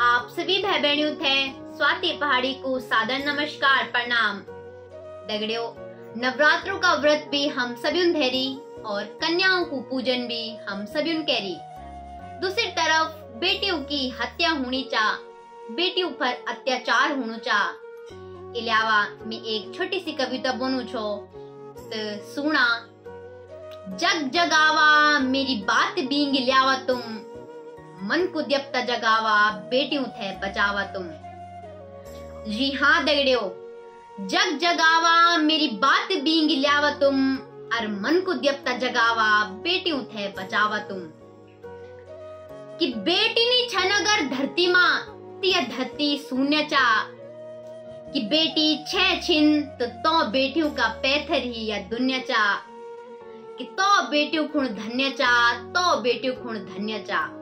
आप सभी भाई बहनों थे स्वाति पहाड़ी को सादर नमस्कार प्रणाम। दगड़ियों, नवरात्रों का व्रत भी हम सभी धेरी और कन्याओं को पूजन भी हम सभी कैरी। दूसरी तरफ बेटियों की हत्या होनी चा, बेटियों पर अत्याचार होना चा। इलावा मैं एक छोटी सी कविता बोलूं छो तो सुना। जग जगावा मेरी बात बींग ल्यावा तुम, मन को द्यपता जगावा बेटियों थे बचावा तुम। जी हाँ दगड़ियों, जग जगावा मेरी बात बींग ल्यावा तुम, और मन को द्यपता जगावा बेटियों थे बचावा तुम। कि बेटी नी छन अगर धरती मां तिया धरती शून्य चा। कि बेटी छह छिन तो बेटियों का पैथर ही या दुनिया चा। कि तो बेटियों खुण धन्य चा, तो बेटियों खुण धन्य चा।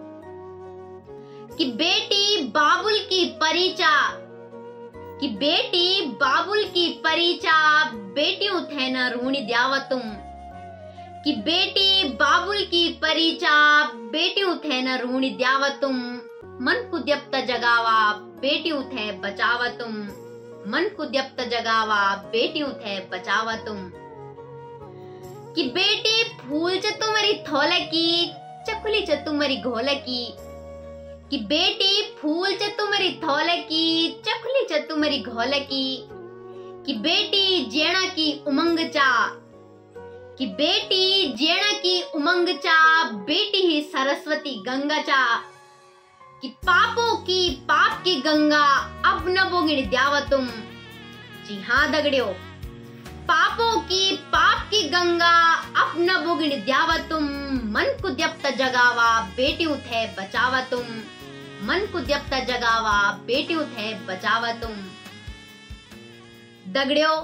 कि बेटी बाबुल की परिचा, कि बेटी बाबुल की परिचा, बेटियों थे न ऋणी द्यावा तुम। कि बेटी बाबुल की परिचा, बेटियों थे न ऋणी द्यावा तुम। मन को द्यपता जगावा बेटियों थे बचावा तुम। मन को द्यपता जगावा बेटियों थे बचावा तुम। कि बेटी फूल च तुम्हारी थोल की, चकुली च तुम्हारी घोल की। कि बेटी फूल च तुम्हारी थोल की, चकुली च तुम्हारी घोल की। कि बेटी जेना की उमंग चा। कि बेटी जेना की उमंग चा, बेटी ही सरस्वती गंगा चा। कि पापों की पाप की गंगा अब न बोगिण द्यावा तुम। जी हाँ दगड़ियों, पापों की पाप की गंगा अब न बोगिण द्यावा तुम। मन को द्यपता जगावा बेटियों थे बचावा तुम। मन को द्यपता जगावा बेटियों थे बचावा तुम। दगड़ियों,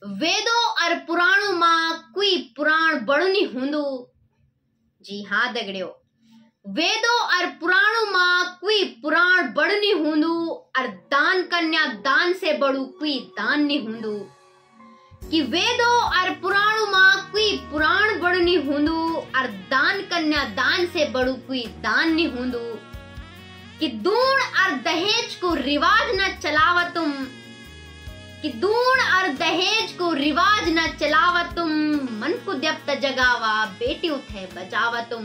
वेदों और पुराणों मां कोई पुराण बड़ो नहीं हुंदू। जी हाँ दगड़ियों, वेदों और पुराणों मां कोई पुराण बड़ नहीं हुंदू, और दान कन्या दान से बड़ू कोई दान नहीं हुंदू। कि वेदों और पुराणों मां कोई पुराण बड़ नहीं हुंदू, और दान कन्या दान से बड़ू कोई दान नहीं हुंदू। कि दूण और दहेज को रिवाज न चलावा तुम। कि दूण और दहेज को रिवाज न चलावा तुम। मन को द्यपता जगावा बेटियों थे बचावा तुम।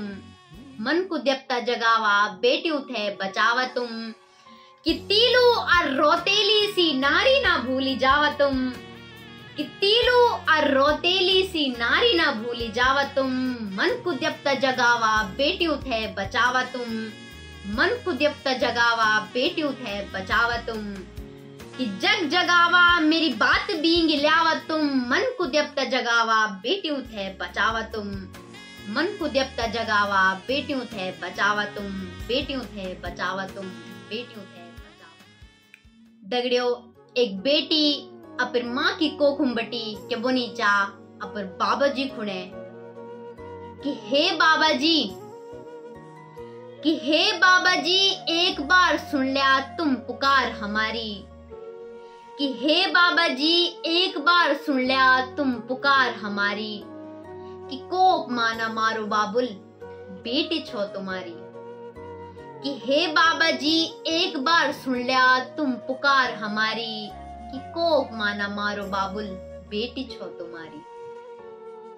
मन को द्यपता जगावा बेटियों थे बचावा तुम। कि तीलू और रोतेली सी नारी ना भूली जावा तुम। कि तीलू और रोतेली सी नारी ना भूली जावा तुम। मन को द्यपता जगावा बेटियों थे बचावा तुम। मन को द्यपता जगावा बेटियों थे बचावा तुम। कि जग जगावा मेरी बात बींग ल्यावा तुम। मन को द्यपता जगावा बेटियों थे बचावा तुम। मन को द्यपता जगावा बेटियों थे बचावा तुम। बेटियों थे बचावा तुम। बेटियों थे बचावा। दगड़ियों, एक बेटी अपन माँ की कोखुम बटी के बोनी चा अपन बाबा जी खुणे। कि हे बाबा जी, कि हे बाबा जी एक बार सुन लिया तुम पुकार हमारी। कि हे बाबा जी एक बार सुन लिया तुम पुकार हमारी। कि कोप माना मारो बाबुल बेटी छो तुम्हारी। कि हे बाबा जी एक बार सुन लिया तुम पुकार हमारी। कि कोप माना मारो बाबुल बेटी छो तुम्हारी।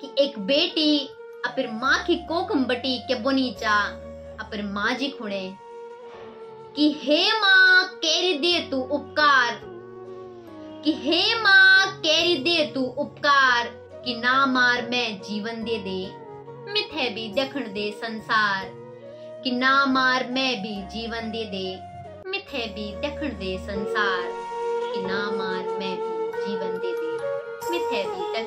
कि एक बेटी अपन माँ की कोकम बटी के बुनी चा अपन माँ जी खुणे। कि हे माँ केरी दे तू उपकार। कि हे माँ केरी दे तू उपकार। कि ना मार मैं जीवन दे दे, मिथे भी देखण दे संसार। कि ना मार मैं भी जीवन दे दे, मिथे भी देखण दे संसार। कि ना मार मैं भी जीवन दे दे, मिथे भी